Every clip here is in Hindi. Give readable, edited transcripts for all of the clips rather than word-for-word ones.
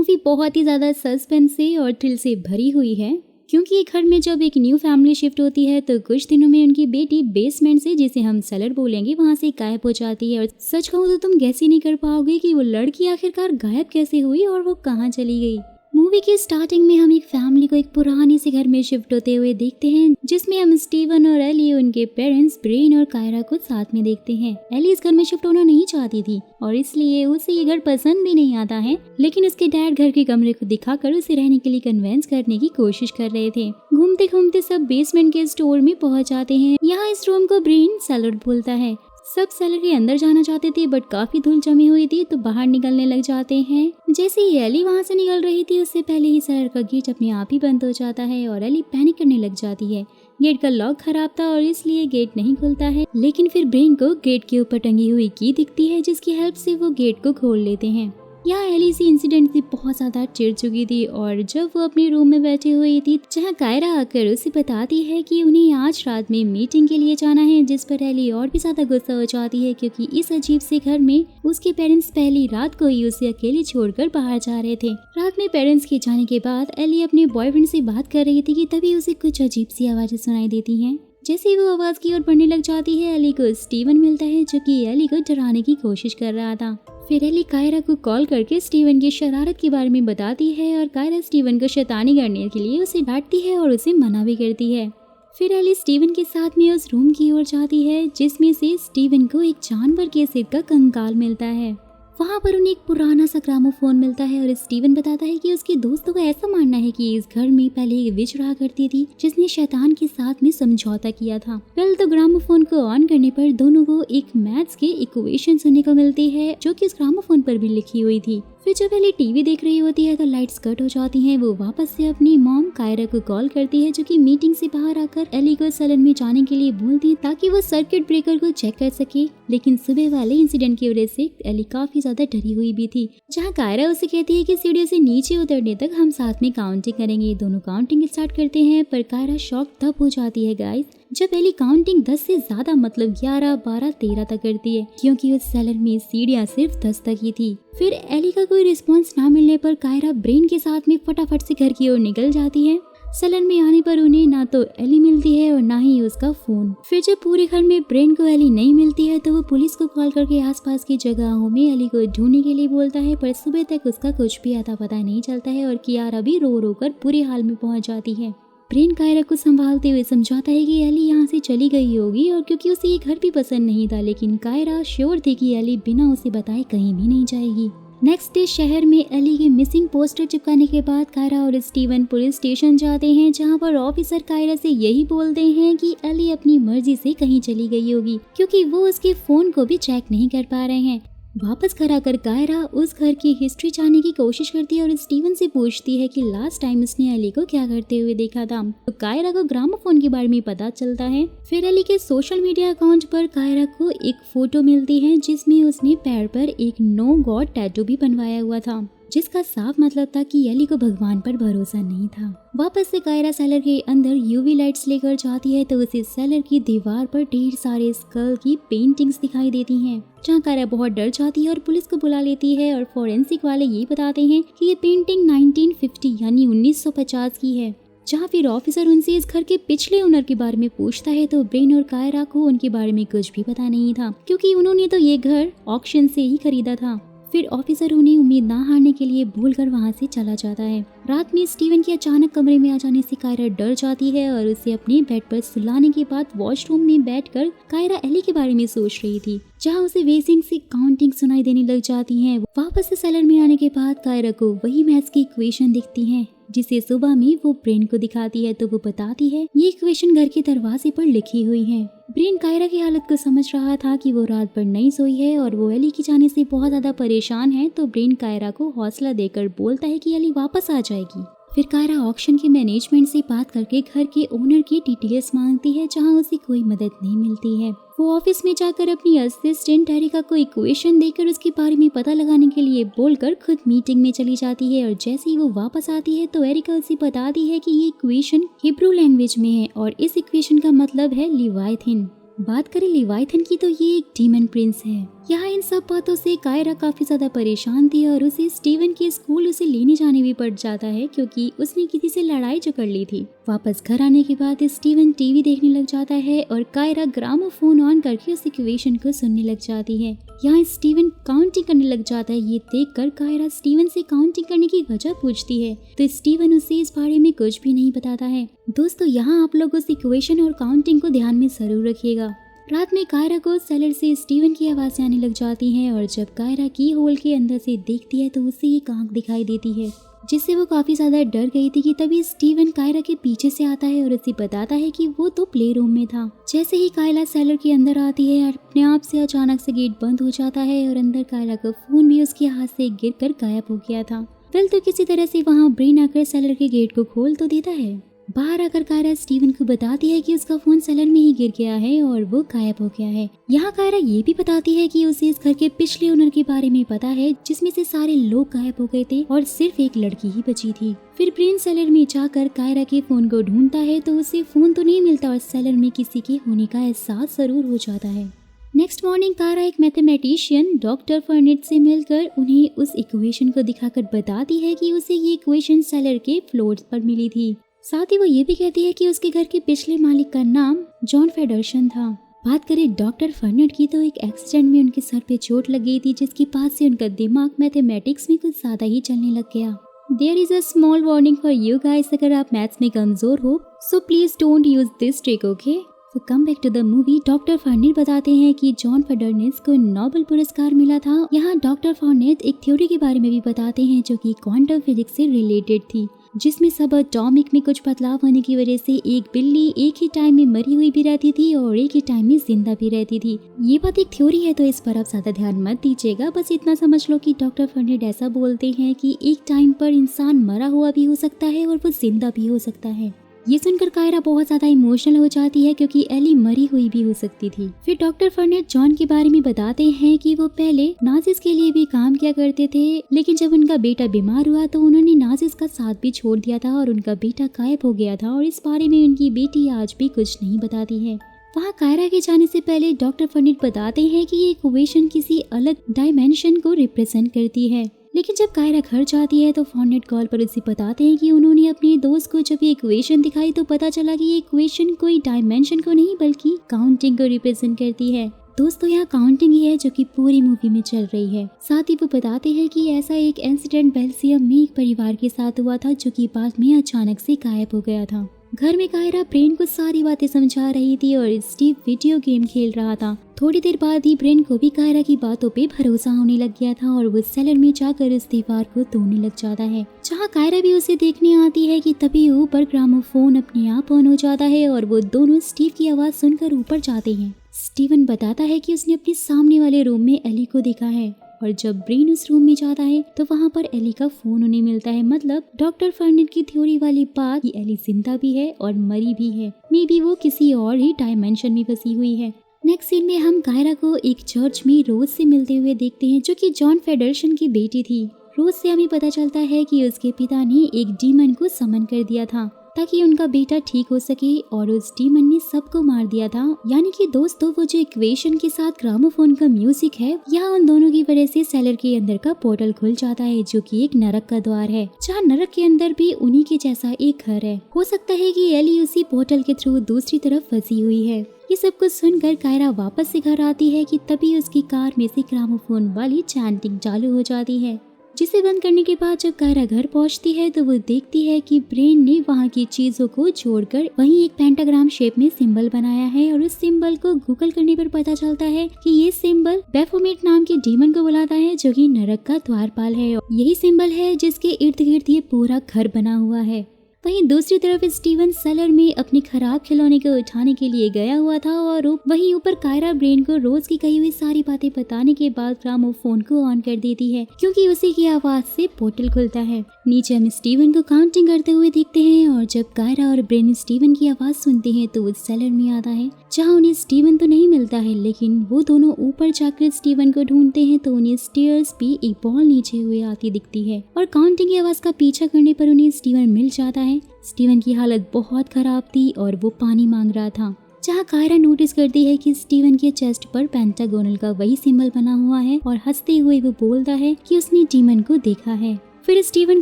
मूवी बहुत ही ज़्यादा सस्पेंस से और थ्रिल से भरी हुई है, क्योंकि एक घर में जब एक न्यू फैमिली शिफ्ट होती है तो कुछ दिनों में उनकी बेटी बेसमेंट से, जिसे हम सेलर बोलेंगे, वहाँ से गायब हो जाती है। और सच कहूँ तो तुम गैस ही नहीं कर पाओगे कि वो लड़की आखिरकार गायब कैसे हुई और वो कहाँ चली गई। मूवी की स्टार्टिंग में हम एक फैमिली को एक पुराने से घर में शिफ्ट होते हुए देखते हैं, जिसमें हम स्टीवन और एली, उनके पेरेंट्स ब्रेन और कायरा को साथ में देखते हैं। एली इस घर में शिफ्ट होना नहीं चाहती थी और इसलिए उसे ये घर पसंद भी नहीं आता है, लेकिन उसके डैड घर के कमरे को दिखाकर उसे रहने के लिए कन्विंस करने की कोशिश कर रहे थे। घूमते घूमते सब बेसमेंट के स्टोर में पहुंच जाते हैं। यहाँ इस रूम को ब्रेन सेलर बोलता है। सब सेलर के अंदर जाना चाहते थे, बट काफी धूल जमी हुई थी तो बाहर निकलने लग जाते हैं। जैसे ही एली वहां से निकल रही थी, उससे पहले ही सेलर का गेट अपने आप ही बंद हो जाता है और एली पैनिक करने लग जाती है। गेट का लॉक खराब था और इसलिए गेट नहीं खुलता है, लेकिन फिर ब्रेन को गेट के ऊपर टंगी हुई की दिखती है, जिसकी हेल्प से वो गेट को खोल लेते हैं। यहाँ एली इसी इंसिडेंट से बहुत ज्यादा चिढ़ चुकी थी और जब वो अपने रूम में बैठी हुई थी, जहाँ कायरा आकर उसे बताती है कि उन्हें आज रात में मीटिंग के लिए जाना है, जिस पर एली और भी ज्यादा गुस्सा हो जाती है, क्योंकि इस अजीब से घर में उसके पेरेंट्स पहली रात को ही उसे अकेले छोड़कर बाहर जा रहे थे। रात में पेरेंट्स के जाने के बाद एली अपने बॉयफ्रेंड से बात कर रही थी कि तभी उसे कुछ अजीब सी आवाजें सुनाई देती हैं। जैसे ही वो आवाज की ओर बढ़ने लग जाती है, एली को स्टीवन मिलता है, जो कि एली को डराने की कोशिश कर रहा था। फिर एली कायरा को कॉल करके स्टीवन की शरारत के बारे में बताती है और कायरा स्टीवन को शैतानी करने के लिए उसे डांटती है और उसे मना भी करती है। फिर एली स्टीवन के साथ में उस रूम की ओर जाती है, जिसमें से स्टीवन को एक जानवर के सिर का कंकाल मिलता है। वहाँ पर उन्हें एक पुराना सा ग्रामोफोन मिलता है और स्टीवन बताता है कि उसके दोस्तों का ऐसा मानना है कि इस घर में पहले एक विच रहा करती थी, जिसने शैतान के साथ में समझौता किया था। पहले तो ग्रामोफोन को ऑन करने पर दोनों को एक मैथ्स के इक्वेशन सुनने को मिलती है, जो कि उस ग्रामोफोन पर भी लिखी हुई थी। फिर जब एली टीवी देख रही होती है तो लाइट्स कट हो जाती हैं। वो वापस से अपनी मॉम कायरा को कॉल करती है, जो कि मीटिंग से बाहर आकर एली को सैलून में जाने के लिए बोलती है ताकि वो सर्किट ब्रेकर को चेक कर सके। लेकिन सुबह वाले इंसिडेंट की वजह से एली काफी ज्यादा डरी हुई भी थी, जहाँ कायरा उसे कहती है कि सीढ़ियों से नीचे उतरने तक हम साथ में काउंटिंग करेंगे। दोनों काउंटिंग स्टार्ट करते हैं, पर कायरा शॉक तब हो जाती है गाइस जब एली काउंटिंग 10 से ज्यादा मतलब 11, 12, 13 तक करती है, क्योंकि उस सैलून में सीढ़ियां सिर्फ 10 तक ही थी। फिर एली का कोई रिस्पॉन्स ना मिलने पर कायरा ब्रेन के साथ में फटाफट से घर की ओर निकल जाती है। सैलून में आने पर उन्हें ना तो एली मिलती है और ना ही उसका फोन। फिर जब पूरे घर में ब्रेन को एली नहीं मिलती है तो वो पुलिस को कॉल करके आसपास की जगहों में एली को ढूंढने के लिए बोलता है, पर सुबह तक उसका कुछ भी आता पता नहीं चलता है और कियारा भी रो रो कर बुरे हाल में पहुंच जाती है। ब्रेन कायरा को संभालते हुए समझाता है कि एली यहाँ से चली गई होगी, और क्योंकि उसे ये घर भी पसंद नहीं था, लेकिन कायरा श्योर थी कि एली बिना उसे बताए कहीं भी नहीं जाएगी। नेक्स्ट डे शहर में एली के मिसिंग पोस्टर चिपकाने के बाद कायरा और स्टीवन पुलिस स्टेशन जाते हैं, जहाँ पर ऑफिसर कायरा से यही बोलते हैं कि एली अपनी मर्जी से कहीं चली गई होगी, क्योंकि वो उसके फोन को भी चेक नहीं कर पा रहे हैं। वापस घर आकर कायरा उस घर की हिस्ट्री जानने की कोशिश करती है और स्टीवन से पूछती है कि लास्ट टाइम उसने एली को क्या करते हुए देखा था। तो कायरा को ग्रामोफोन के बारे में पता चलता है। फिर एली के सोशल मीडिया अकाउंट पर कायरा को एक फोटो मिलती है, जिसमें उसने पैर पर एक नो गॉड टैटू भी बनवाया हुआ था, जिसका साफ मतलब था कि एली को भगवान पर भरोसा नहीं था। वापस से कायरा सेलर के अंदर यूवी लाइट्स लेकर जाती है तो उसे सेलर की दीवार पर ढेर सारे स्कल की पेंटिंग्स दिखाई देती हैं, जहाँ कायरा बहुत डर जाती है और पुलिस को बुला लेती है। और फोरेंसिक वाले ये बताते हैं कि ये पेंटिंग 1950 यानी 1950 की है। जहाँ फिर ऑफिसर उनसे इस घर के पिछले ओनर के बारे में पूछता है तो ब्रेन और कायरा को उनके बारे में कुछ भी पता नहीं था, क्योंकि उन्होंने तो ये घर ऑक्शन से ही खरीदा था। फिर ऑफिसर उन्हें उम्मीद ना हारने के लिए बोलकर वहाँ से चला जाता है। रात में स्टीवन के अचानक कमरे में आ जाने से कायरा डर जाती है और उसे अपने बेड पर सुलाने के बाद वॉशरूम में बैठकर कायरा एली के बारे में सोच रही थी, जहाँ उसे वेसिंग से काउंटिंग सुनाई देने लग जाती है। वापस से सेलर में आने के बाद कायरा को वही मैथ्स की इक्वेशन दिखती है, जिसे सुबह में वो ब्रेन को दिखाती है तो वो बताती है ये इक्वेशन घर के दरवाजे पर लिखी हुई है। ब्रेन कायरा की हालत को समझ रहा था कि वो रात भर नहीं सोई है और वो एली के जाने से बहुत ज्यादा परेशान है, तो ब्रेन कायरा को हौसला देकर बोलता है कि एली वापस आ जाएगी। फिर कायरा ऑक्शन के मैनेजमेंट से बात करके घर के ओनर की डिटेल्स मांगती है, जहां उसे कोई मदद नहीं मिलती है। वो ऑफिस में जाकर अपनी असिस्टेंट एरिका को इक्वेशन देकर उसके बारे में पता लगाने के लिए बोलकर खुद मीटिंग में चली जाती है। और जैसे ही वो वापस आती है तो एरिका उसे बताती है कि ये इक्वेशन हिब्रू लैंग्वेज में है और इस इक्वेशन का मतलब है लिवाइथिन। बात करें लिवाइथिन की तो ये एक डीमन प्रिंस है। यहाँ इन सब बातों से कायरा काफी ज्यादा परेशान थी और उसे स्टीवन के स्कूल उसे लेने जाने भी पड़ जाता है क्योंकि उसने किसी से लड़ाई जो कर ली थी। वापस घर आने के बाद स्टीवन टीवी देखने लग जाता है और कायरा ग्रामोफोन ऑन करके उस इक्वेशन को सुनने लग जाती है। यहाँ स्टीवन काउंटिंग करने लग जाता है। ये देखकर कायरा स्टीवन से काउंटिंग करने की वजह पूछती है तो स्टीवन उसे इस बारे में कुछ भी नहीं बताता है। दोस्तों, यहाँ आप लोग उस इक्वेशन और काउंटिंग को ध्यान में जरूर रखिएगा। रात में कायरा को सेलर से स्टीवन की आवाज़ें आने लग जाती हैं और जब कायरा की होल के अंदर से देखती है तो उसे एक आंख दिखाई देती है जिससे वो काफ़ी ज़्यादा डर गई थी कि तभी स्टीवन कायरा के पीछे से आता है और उसे बताता है कि वो तो प्ले रूम में था। जैसे ही कायरा सेलर के अंदर आती है अपने आप से अचानक से गेट बंद हो जाता है और अंदर कायरा का फ़ोन भी उसके हाथ से गिर कर गायब हो गया था। वेल, तो किसी तरह से वहाँ ब्रेन आकर सेलर के गेट को खोल तो देता है। बाहर आकर कायरा स्टीवन को बताती है कि उसका फोन सेलर में ही गिर गया है और वो गायब हो गया है। यहाँ कायरा ये भी बताती है कि उसे इस घर के पिछले ओनर के बारे में पता है जिसमें से सारे लोग गायब हो गए थे और सिर्फ एक लड़की ही बची थी। फिर ब्रेन सेलर में जाकर कायरा के फोन को ढूंढता है तो उसे फोन तो नहीं मिलता और सेलर में किसी के होने का एहसास जरूर हो जाता है। नेक्स्ट मॉर्निंग कायरा एक मैथमेटिशियन डॉक्टर फर्नेट से मिलकर उन्हें उस इक्वेशन को दिखाकर बताती है कि उसे ये इक्वेशन सेलर के फ्लोर पर मिली थी। साथ ही वो ये भी कहती है कि उसके घर के पिछले मालिक का नाम जॉन फेडरसन था। बात करें डॉक्टर फर्नेट की तो एक एक्सीडेंट में उनके सर पे चोट लग गई थी जिसके बाद से उनका दिमाग मैथमेटिक्स में कुछ ज्यादा ही चलने लग गया। There is a small warning for you guys, अगर आप मैथ्स में कमजोर हो so please don't use this trick, okay. तो come back to the movie. Doctor Fernet बताते हैं कि जॉन फेडरसन को नोबेल पुरस्कार मिला था। यहाँ डॉक्टर फर्नेट एक थ्योरी के बारे में भी बताते हैं जो कि क्वांटम फिजिक्स से रिलेटेड थी, जिसमें सब एटॉमिक में कुछ बदलाव होने की वजह से एक बिल्ली एक ही टाइम में मरी हुई भी रहती थी और एक ही टाइम में जिंदा भी रहती थी। ये बात एक थ्योरी है तो इस पर आप ज्यादा ध्यान मत दीजिएगा, बस इतना समझ लो कि डॉक्टर फर्नेट ऐसा बोलते हैं कि एक टाइम पर इंसान मरा हुआ भी हो सकता है और वो जिंदा भी हो सकता है। ये सुनकर कायरा बहुत ज्यादा इमोशनल हो जाती है क्योंकि एली मरी हुई भी हो सकती थी। फिर डॉक्टर फर्नेट जॉन के बारे में बताते हैं कि वो पहले नाजिस के लिए भी काम किया करते थे, लेकिन जब उनका बेटा बीमार हुआ तो उन्होंने नाजिस का साथ भी छोड़ दिया था और उनका बेटा गायब हो गया था और इस बारे में उनकी बेटी आज भी कुछ नहीं बताती है। वहाँ कायरा के जाने से पहले डॉक्टर फर्नेट बताते हैं कि ये इक्वेशन किसी अलग डायमेंशन को रिप्रेजेंट करती है, लेकिन जब कायरा घर जाती है तो फर्नेट कॉल पर उसे बताते हैं कि उन्होंने अपने दोस्त को जब ये इक्वेशन दिखाई तो पता चला कि ये इक्वेशन कोई डायमेंशन को नहीं बल्कि काउंटिंग को रिप्रेजेंट करती है। दोस्तों, यहाँ काउंटिंग ही है जो कि पूरी मूवी में चल रही है। साथ ही वो बताते हैं कि ऐसा एक इंसिडेंट बेल्जियम में एक परिवार के साथ हुआ था जो कि बाद में अचानक से गायब हो गया था। घर में कायरा ब्रेन को सारी बातें समझा रही थी और स्टीव वीडियो गेम खेल रहा था। थोड़ी देर बाद ही ब्रेन को भी कायरा की बातों पे भरोसा होने लग गया था और वो सेलर में जाकर उस दीवार को तोड़ने लग जाता है। जहाँ कायरा भी उसे देखने आती है कि तभी ऊपर ग्रामोफोन अपने आप ऑन हो जाता है और वो दोनों स्टीव की आवाज सुनकर ऊपर जाते हैं। स्टीवन बताता है कि उसने अपने सामने वाले रूम में एली को देखा है और जब ब्रेन उस रूम में जाता है तो वहाँ पर एली का फोन उन्हें मिलता है। मतलब डॉक्टर फर्नेट की थ्योरी वाली बात कि एली जिंदा भी है और मरी भी है, मे बी वो किसी और ही डायमेंशन में फंसी हुई है। नेक्स्ट सीन में हम कायरा को एक चर्च में रोज से मिलते हुए देखते हैं जो कि जॉन फेडरसन की बेटी थी। रोज से हमें पता चलता है कि उसके पिता ने एक डीमन को समन कर दिया था ताकि उनका बेटा ठीक हो सके और उस डीमन ने सबको मार दिया था। यानी कि दोस्तों, वो जो इक्वेशन के साथ ग्रामोफोन का म्यूजिक है, यहाँ उन दोनों की वजह से सेलर के अंदर का पोर्टल खुल जाता है जो कि एक नरक का द्वार है, जहाँ नरक के अंदर भी उन्हीं के जैसा एक घर है। हो सकता है कि एली उसी पोर्टल के थ्रू दूसरी तरफ फंसी हुई है। ये सब कुछ सुनकर कायरा वापस से घर आती है कि तभी उसकी कार में से ग्रामोफोन वाली चैंटिंग चालू हो जाती है, जिसे बंद करने के बाद जब कायरा घर पहुंचती है तो वो देखती है कि ब्रेन ने वहाँ की चीजों को जोड़कर वहीं एक पेंटाग्राम शेप में सिंबल बनाया है और उस सिंबल को गूगल करने पर पता चलता है कि ये सिंबल बेफोमेट नाम के डीमन को बुलाता है जो कि नरक का द्वारपाल है। यही सिंबल है जिसके इर्द गिर्द ये पूरा घर बना हुआ है। वहीं दूसरी तरफ स्टीवन सेलर में अपने खराब खिलौने को उठाने के लिए गया हुआ था और वहीं ऊपर कायरा ब्रेन को रोज की कही हुई सारी बातें बताने के बाद ग्रामोफोन को ऑन कर देती है क्योंकि उसी की आवाज से पोर्टल खुलता है। नीचे हम स्टीवन को काउंटिंग करते हुए देखते हैं और जब कायरा और ब्रेन स्टीवन की आवाज सुनते हैं तो वो सेलर में आता है जहाँ उन्हें स्टीवन तो नहीं मिलता है, लेकिन वो दोनों ऊपर जाकर स्टीवन को ढूंढते हैं तो उन्हें स्टेयर्स पे एक बॉल नीचे हुए आती दिखती है और काउंटिंग की आवाज का पीछा करने पर उन्हें स्टीवन मिल जाता है। स्टीवन की हालत बहुत खराब थी और वो पानी मांग रहा था। जहाँ कायरा नोटिस करती है कि स्टीवन के चेस्ट पर पेंटागोनल का वही सिंबल बना हुआ है और हंसते हुए वो बोलता है कि उसने डीमन को देखा है। फिर स्टीवन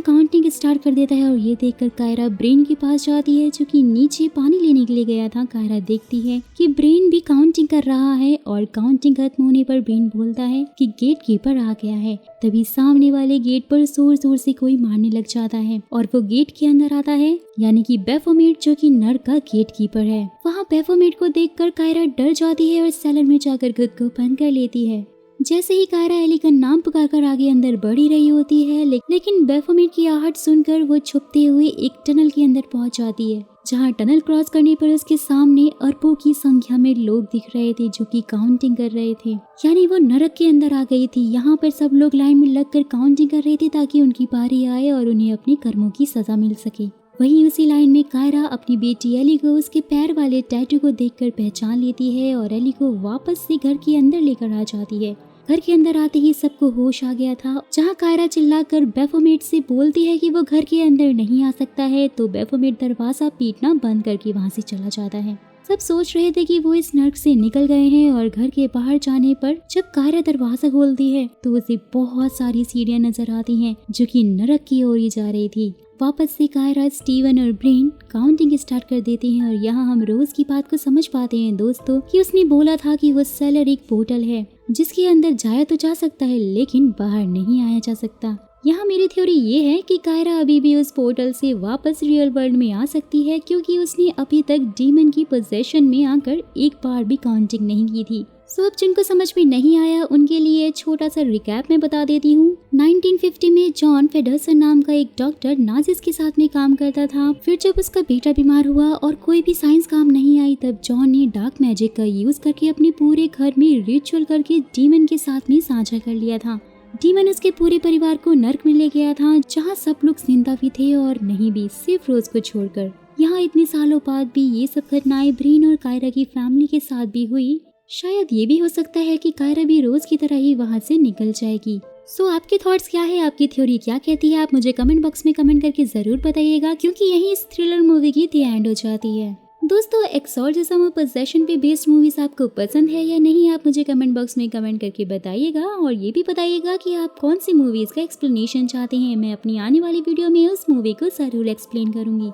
काउंटिंग स्टार्ट कर देता है और ये देखकर कायरा ब्रेन के पास जाती है जो कि नीचे पानी लेने के लिए गया था। कायरा देखती है कि ब्रेन भी काउंटिंग कर रहा है और काउंटिंग खत्म होने पर ब्रेन बोलता है कि गेट कीपर आ गया है। तभी सामने वाले गेट पर जोर जोर से कोई मारने लग जाता है और वो गेट के अंदर आता है, यानी कि बेफोमेट जो कि नर का गेट कीपर है। वहाँ बेफोमेट को देखकर कायरा डर जाती है और सेलर में जाकर खुद को बंद कर लेती है। जैसे ही कायरा एली का नाम पुकारकर आगे अंदर बढ़ ही रही होती है, लेकिन बेफोमेट की आहट सुनकर वो छुपते हुए एक टनल के अंदर पहुंच जाती है, जहां टनल क्रॉस करने पर उसके सामने अरबों की संख्या में लोग दिख रहे थे जो कि काउंटिंग कर रहे थे, यानी वो नरक के अंदर आ गई थी। यहाँ पर सब लोग लाइन में लगकर काउंटिंग कर रहे थे ताकि उनकी बारी आए और उन्हें अपने कर्मों की सजा मिल सके। वहीं उसी लाइन में कायरा अपनी बेटी एली को उसके पैर वाले टैटू को देखकर पहचान लेती है और एली को वापस से घर के अंदर लेकर आ जाती है। घर के अंदर आते ही सबको होश आ गया था, जहां कायरा चिल्लाकर बेफोमेट से बोलती है कि वो घर के अंदर नहीं आ सकता है, तो बेफोमेट दरवाजा पीटना बंद करके वहां से चला जाता है। सब सोच रहे थे कि वो इस नर्क से निकल गए हैं और घर के बाहर जाने पर जब कायरा दरवाजा खोलती है तो उसे बहुत सारी सीढ़ियां नजर आती हैं जो कि नरक की ओर ही जा रही थी। वापस से कायरा, स्टीवन और ब्रेन काउंटिंग स्टार्ट कर देते हैं और यहाँ हम रोज की बात को समझ पाते हैं दोस्तों कि उसने बोला था कि वो सेलर एक पोर्टल है जिसके अंदर जाया तो जा सकता है लेकिन बाहर नहीं आया जा सकता। यहाँ मेरी थ्योरी ये है कि कायरा अभी भी उस पोर्टल से वापस रियल वर्ल्ड में आ सकती है क्योंकि उसने अभी तक डीमन की पोजेशन में आकर एक बार भी काउंटिंग नहीं की थी। सो अब जिनको समझ में नहीं आया उनके लिए छोटा सा रिकैप में बता देती हूँ। 1950 में जॉन फेडरसन नाम का एक डॉक्टर नाजिस के साथ में काम करता था। फिर जब उसका बेटा बीमार हुआ और कोई भी साइंस काम नहीं आई, तब जॉन ने डार्क मैजिक का यूज करके अपने पूरे घर में रिचुअल करके डीमन के साथ में साझा कर लिया था। डीमन उसके पूरे परिवार को नर्क में ले गया था जहाँ सब लोग जिंदा भी थे और नहीं भी, सिर्फ रोज को छोड़कर। यहाँ इतने सालों बाद भी ये सब घटनाएं ब्रेन और कायरा की फैमिली के साथ भी हुई। शायद ये भी हो सकता है कि कायरा भी रोज की तरह ही वहाँ से निकल जाएगी। सो आपके थॉट्स क्या है, आपकी थ्योरी क्या कहती है, आप मुझे कमेंट बॉक्स में कमेंट करके जरूर बताइएगा क्योंकि यही इस थ्रिलर मूवी की द एंड हो जाती है। दोस्तों, एक्सॉर्सिज्म और पोजेशन पे बेस्ड मूवीज आपको पसंद है या नहीं, आप मुझे कमेंट बॉक्स में कमेंट करके बताइएगा और ये भी बताइएगा कि आप कौन सी मूवीज का एक्सप्लेनेशन चाहते हैं। मैं अपनी आने वाली वीडियो में उस मूवी को जरूर एक्सप्लेन करूंगी।